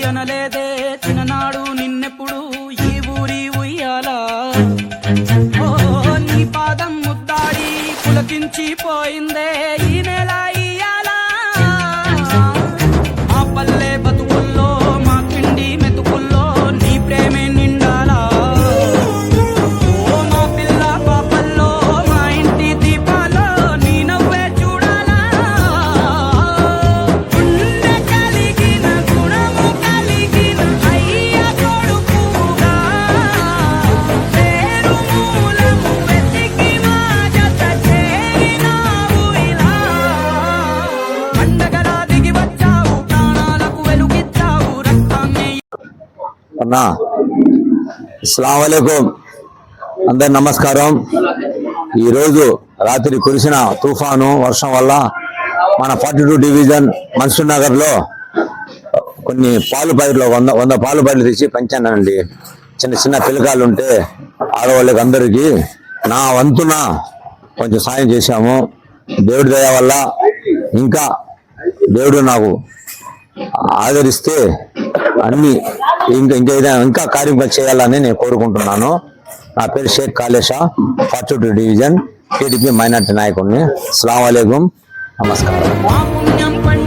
తినలేదే తిననాడు నిన్నెప్పుడు ఈ ఊరి ఉయ్యాలా ఓ నీ పాదం ముద్దాడి పులకించిపోయిందే ఈ నెల ఇయ్యాలా మా పల్లె బతుకుల్లో మా పిండి మెతుకుల్లో నీ ప్రేమే నిండాలా ఓ మా పిల్ల పాపల్లో మా ఇంటి దీపాల్లో నీ నవ్వే చూడాలా గుండె కలిగిన గుణము కలిగిన అయ్య కొడుకుగా పేరు మూలము వెతికి మా జత చేరినావు ఇలా పండగలా దిగి వచ్చావు ప్రాణాలకు వెలుగిచ్చావు రక్తాన్ని అన్నా అస్సలాము అలైకుం అందరి నమస్కారం. ఈరోజు రాత్రి కురిసిన తుఫాను వర్షం వల్ల మన 42 డివిజన్ మన్సూర్ నగర్ లో కొన్ని పాలు పైర్లు 100 పాలు పైర్లు తెచ్చి పెంచానండి. చిన్న చిన్న పిల్లకాయలు ఉంటే ఆడవాళ్ళకి అందరికీ నా వంతున కొంచెం సాయం చేశాము. దేవుడి దయ వల్ల ఇంకా దేవుడు నాకు ఆదరిస్తే అన్ని ఇంకా కార్యం చేయాలని నేను కోరుకుంటున్నాను. నా పేరు Shaik Kalesha, 42 division TDP minority నాయకుడిని. అస్సలాము అలైకుం, నమస్కారం. మా పుణ్యం పండి